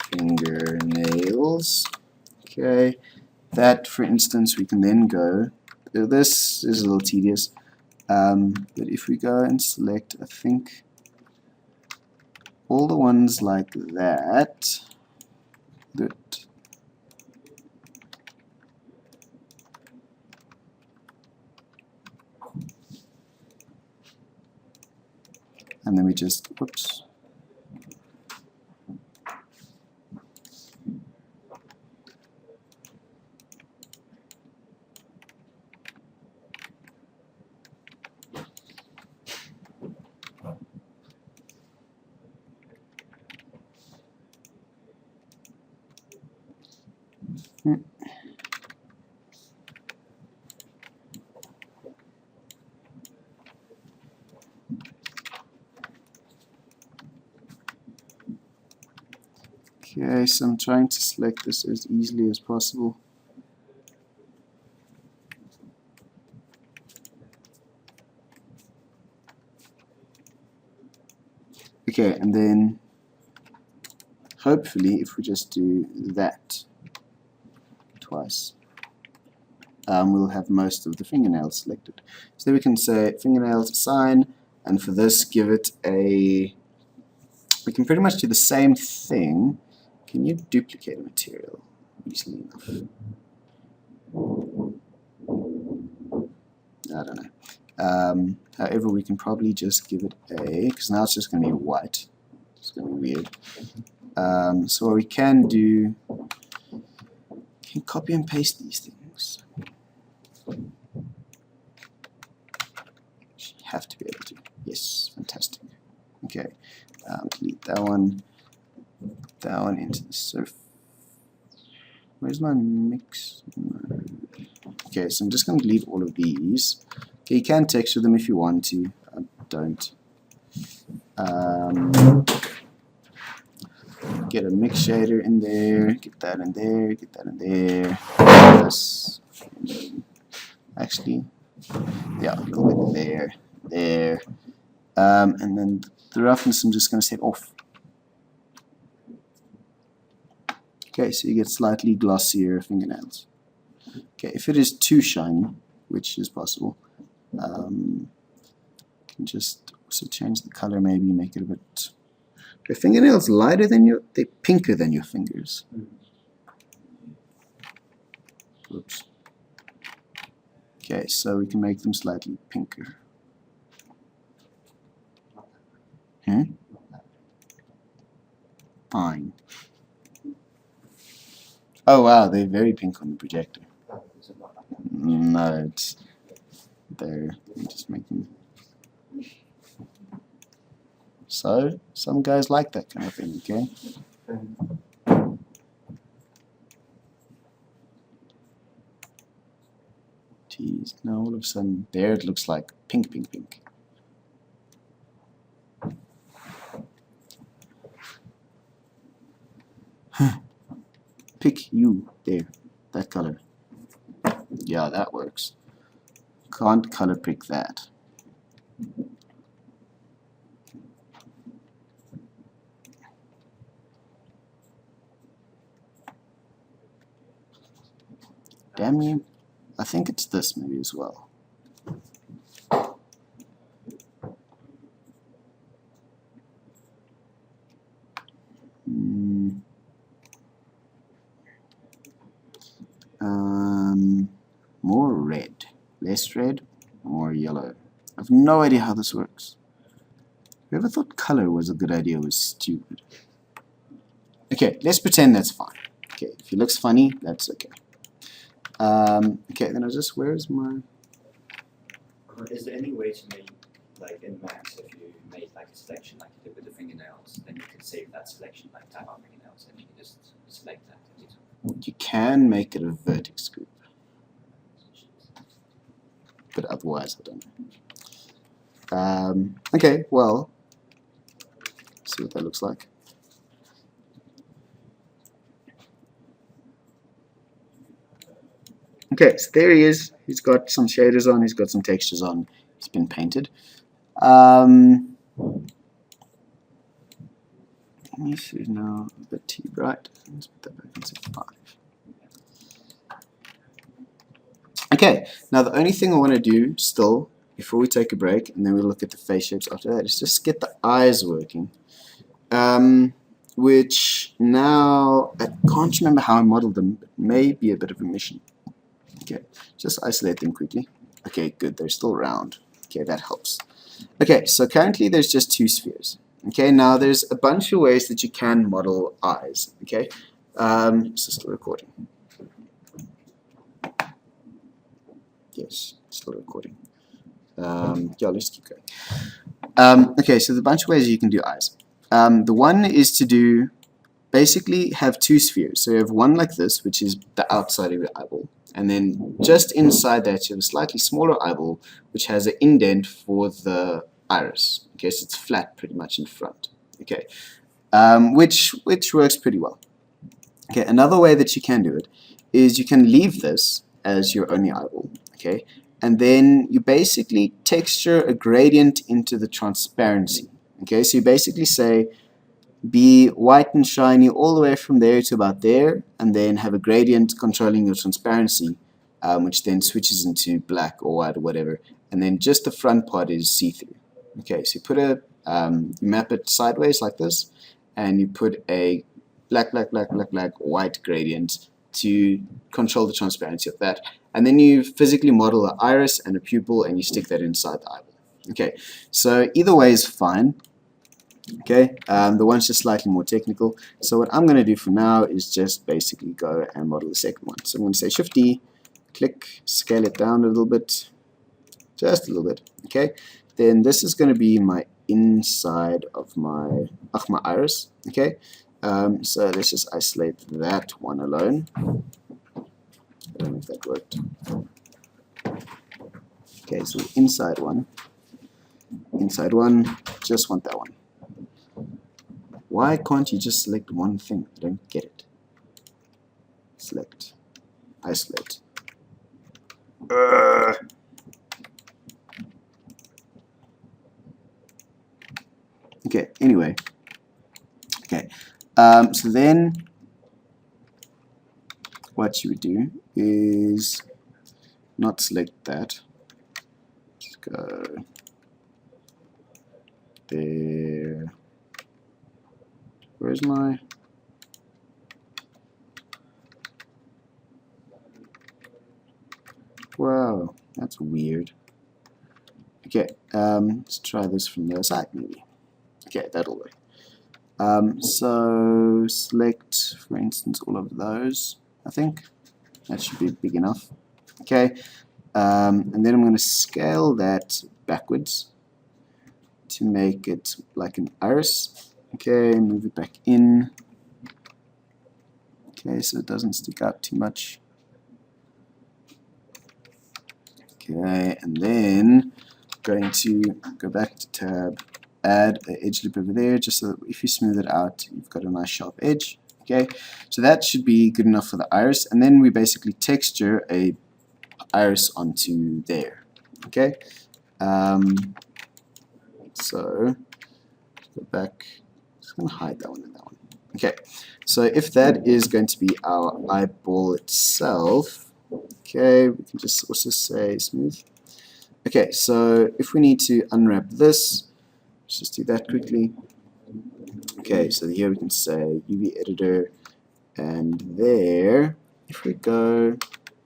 fingernails. Okay. That, for instance, we can then go, this is a little tedious, but if we go and select, I think, all the ones like that, and then we just, whoops, okay, so I'm trying to select this as easily as possible. Okay, and then hopefully if we just do that twice, we'll have most of the fingernails selected. So we can say fingernails assign, and for this give it a, we can pretty much do the same thing. Can you duplicate a material easily enough? I don't know. However, we can probably just give it a, because now it's just going to be white. It's going to be weird. So what we can do, can copy and paste these things. You have to be able to. Yes, fantastic. Okay, delete that one. Put that one into the surf. Where's my mix? Okay, so I'm just going to delete all of these. Okay, you can texture them if you want to. I don't. Get a mix shader in there. Get that in there. Get that in there. This. Actually, yeah, a little bit there. There. And then the roughness I'm just going to set off. Okay, so you get slightly glossier fingernails. Okay, if it is too shiny, which is possible, you can just also change the color, maybe make it a bit. Your fingernails lighter than your, they're pinker than your fingers. Oops. Okay, so we can make them slightly pinker. Fine. Oh wow, they're very pink on the projector. No, it's there. Just make them. So some guys like that kind of thing, okay? Jeez, now all of a sudden there it looks like pink, pink, pink. Pick you there, that color. Yeah, that works. Can't color pick that. Damn you. I think it's this maybe as well. More red, less red, more yellow. I have no idea how this works. Whoever thought color was a good idea was stupid. Okay, let's pretend that's fine. Okay, if he looks funny, that's okay. Okay, then where's my... Is there any way to make, like in Max, if you made like a selection like you did with the fingernails, then you could save that selection, like tap on fingernails, and you can just select that. You can make it a vertex group, but otherwise I don't know. Okay, well, see what that looks like. Okay, so there he is. He's got some shaders on, he's got some textures on, he's been painted. Let me see now, a bit too bright. Let's put that back into 5. Okay, now the only thing I want to do still, before we take a break, and then we'll look at the face shapes after that, is just get the eyes working. Which now, I can't remember how I modeled them, but may be a bit of a mission. Okay, just isolate them quickly. Okay, good, they're still round. Okay, that helps. Okay, so currently there's just 2 spheres. Okay, now there's a bunch of ways that you can model eyes. Okay, is this still recording? Yes, still recording. Yeah, let's keep going. Okay, so there's a bunch of ways you can do eyes. The one is to do, basically have 2 spheres. So you have one like this, which is the outside of your eyeball. And then just inside that, you have a slightly smaller eyeball, which has an indent for the iris. Okay, so it's flat pretty much in front. Okay, which works pretty well. Okay, another way that you can do it is you can leave this as your only eyeball. Okay, and then you basically texture a gradient into the transparency. Okay, so you basically say be white and shiny all the way from there to about there, and then have a gradient controlling your transparency, which then switches into black or white or whatever, and then just the front part is see-through. Okay, so you put you map it sideways like this, and you put a black, white gradient to control the transparency of that, and then you physically model an iris and a pupil, and you stick that inside the eyeball. Okay, so either way is fine. Okay, the one's just slightly more technical. So what I'm going to do for now is just basically go and model the second one. So I'm going to say Shift-D, click, scale it down a little bit, just a little bit. Okay, then this is going to be my inside of my iris. Okay, so let's just isolate that one alone. I don't know if that worked. Okay, so the inside one, just want that one. Why can't you just select one thing? I don't get it. Select. Isolate. Okay, anyway. Okay. So then what you would do is not select that. Just go there. Where's my... Wow, that's weird. Okay, let's try this from the other side maybe. Okay, that'll work. So select, for instance, all of those. I think that should be big enough. Okay, and then I'm going to scale that backwards to make it like an iris. Okay, move it back in. Okay, so it doesn't stick out too much. Okay, and then going to go back to tab, add an edge loop over there, just so that if you smooth it out, you've got a nice sharp edge. Okay, so that should be good enough for the iris, and then we basically texture a iris onto there. Okay, so go back. I'm going to hide that one and that one. Okay, so if that is going to be our eyeball itself, okay, we can just also say smooth. Okay, so if we need to unwrap this, let's just do that quickly. Okay, so here we can say UV editor, and there, if we go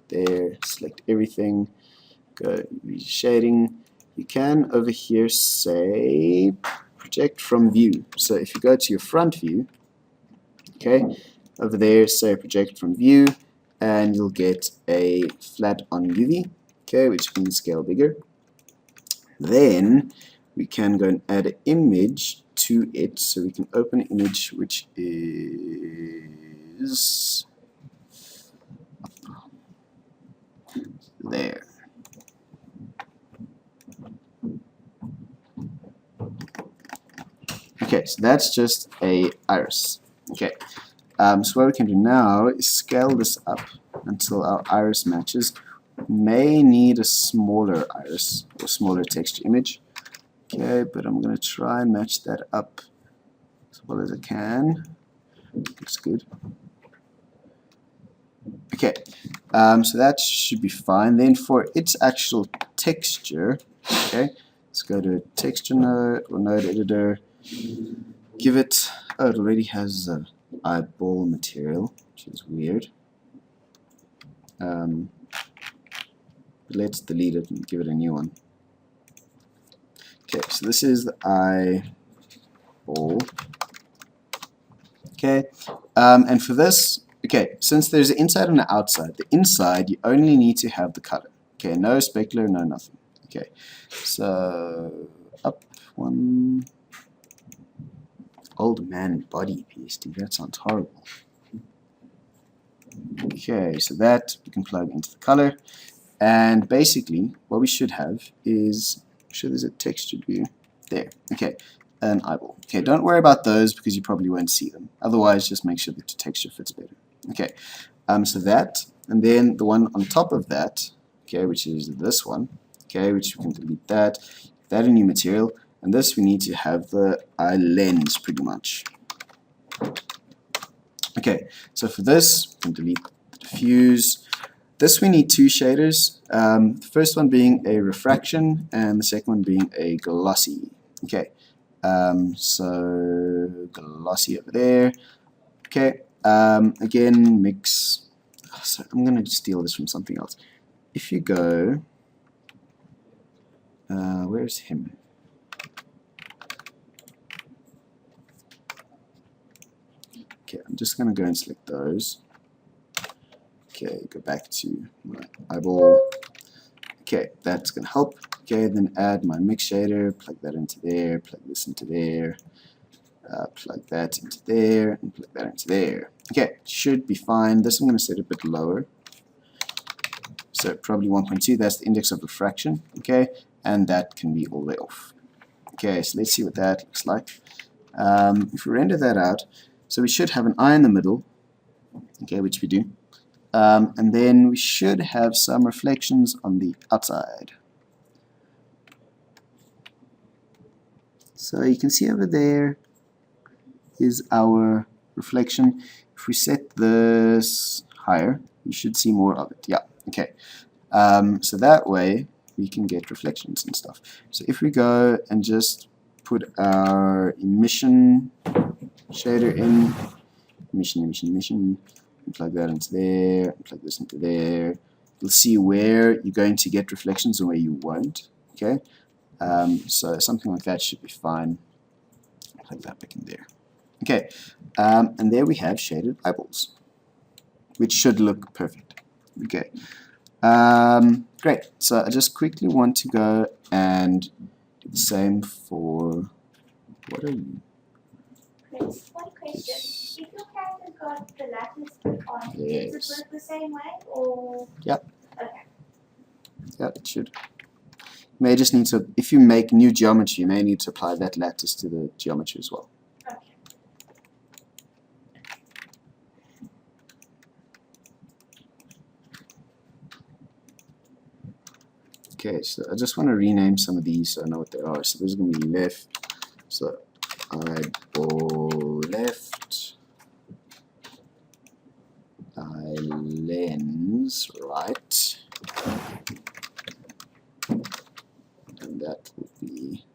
there, select everything, go UV shading, you can over here say project from view. So if you go to your front view, Okay, over there, say project from view, and you'll get a flat on UV, okay, which you can scale bigger. Then we can go and add an image to it, so we can open an image which is there. Okay, so that's just a iris. Okay, so what we can do now is scale this up until our iris matches. May need a smaller iris or smaller texture image. Okay, but I'm going to try and match that up as well as I can. Looks good. Okay, so that should be fine. Then for its actual texture, okay, let's go to texture node or node editor. Give it, oh, it already has an eyeball material, which is weird. Let's delete it and give it a new one. Okay, so this is the eyeball. Okay, and for this, okay, since there's an inside and an outside, the inside you only need to have the color. Okay, no specular, no nothing. Okay, so up one. Old man body PSD, that sounds horrible. Okay, so that we can plug into the color, and basically what we should have is, I'm sure there's a textured view there. Okay, an eyeball. Okay, don't worry about those because you probably won't see them. Otherwise, just make sure that the texture fits better. Okay, so that, and then the one on top of that, okay, which is this one, okay, which we can delete that a new material, and this we need to have the eye lens pretty much. Okay, so for this, we can delete the diffuse. This we need two shaders, the first one being a refraction and the second one being a glossy. Okay, so glossy over there. Okay, again mix, so I'm going to steal this from something else. If you go, where's him? Okay, I'm just going to go and select those. Okay, go back to my eyeball. Okay, that's going to help. Okay, then add my mix shader, plug that into there, plug this into there, plug that into there, and plug that into there. Okay, should be fine. This I'm going to set a bit lower. So probably 1.2, that's the index of refraction. Okay, and that can be all the way off. Okay, so let's see what that looks like. If we render that out, so we should have an eye in the middle, okay, which we do. And then we should have some reflections on the outside. So you can see over there is our reflection. If we set this higher, you should see more of it. Yeah, okay. So that way we can get reflections and stuff. So if we go and just put our emission shader in, emission, and plug that into there, and plug this into there. You'll see where you're going to get reflections and where you won't. Okay, so something like that should be fine. Plug that back in there. Okay, and there we have shaded eyeballs, which should look perfect. Okay, great. So I just quickly want to go and do the same for, what are you? Chris, one question. If your character's got the lattice put on, does it Yes. work the same way or? Yep. Okay. Yeah, it should. You may just need to, if you make new geometry, you may need to apply that lattice to the geometry as well. Okay. Okay, so I just want to rename some of these so I know what they are. So this is going to be left. So eyeball left. Eye lens right. And that will be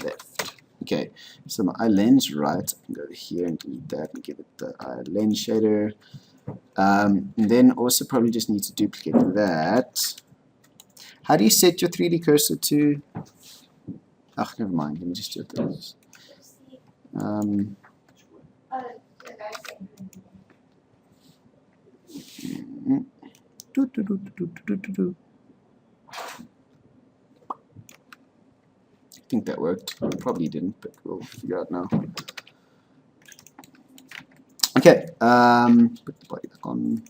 left. Okay, so my eye lens right, I can go here and delete that and give it the eye lens shader. And then also probably just need to duplicate that. How do you set your 3D cursor to Oh, never mind. Let me just do it. This. See, Um, oh, the guy said. mm, do, do, do, do, do, do, do. I think that worked. Probably didn't, but we'll figure out now. Okay. Put the body back on.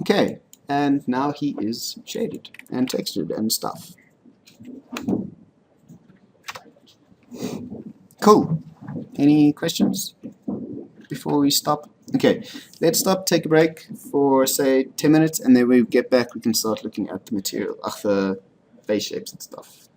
Okay, and now he is shaded and textured and stuff. Cool. Any questions before we stop? Okay, let's stop, take a break for say 10 minutes, and then when we get back we can start looking at the material, the face shapes and stuff.